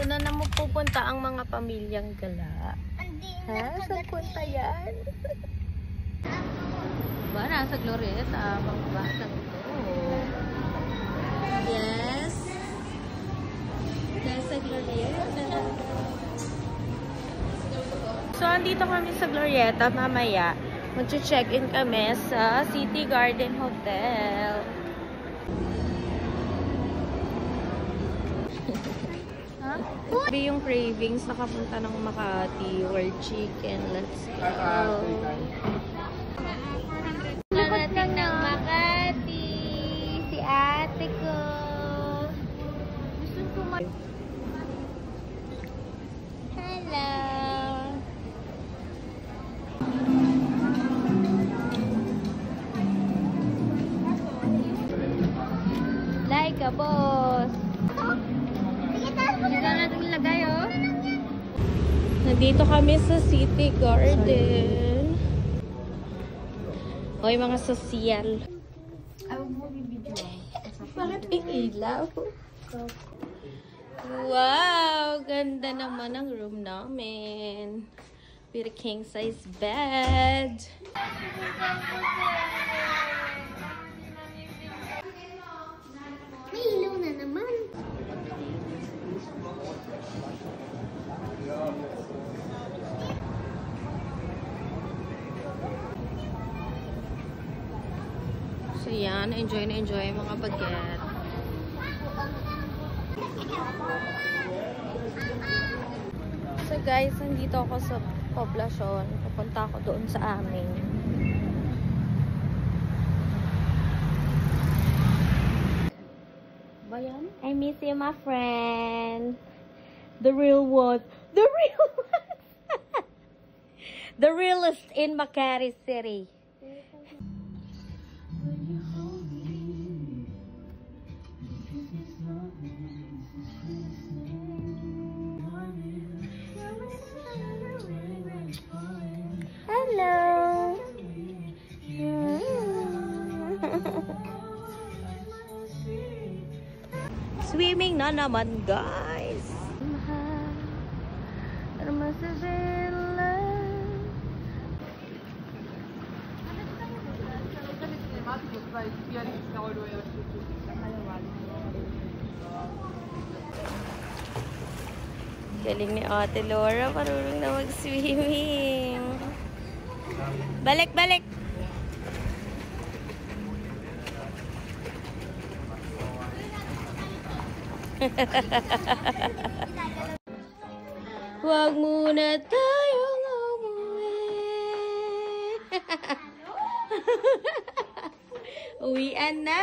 Doon na naman pupunta ang mga pamilyang gala. Ha? Saan punta yan? Diba? Nasa Glorieta. Mga batang ito. Yes. Nasa Glorieta. So, andito kami sa Glorieta. Mamaya, mag-check-in kami sa City Garden Hotel. Sabi yung cravings, nakapunta ng Makati, World Chicken, let's go. Narating ng Makati, si ate ko. Gusto ko hello. Like a boss. Dito natin nilagay, oh. Nandito kami sa City Garden. Hoy, mga sosyal. Bakit may ilaw? Wow! Ganda naman ang room namin. With a king size bed. May ilaw na naman. So yan, enjoy na enjoy mga baget. So guys, nandito ako sa poblasyon. Pupunta ako doon sa amin. Bayan? I miss you, my friend. The real one. The real one. The realest in Makati City. Hello. Swimming na naman, guys. Galing ni Ate Laura, marunong na mag-swimming. Balik, balik! Huwag muna tayong umuwi. Uwian na!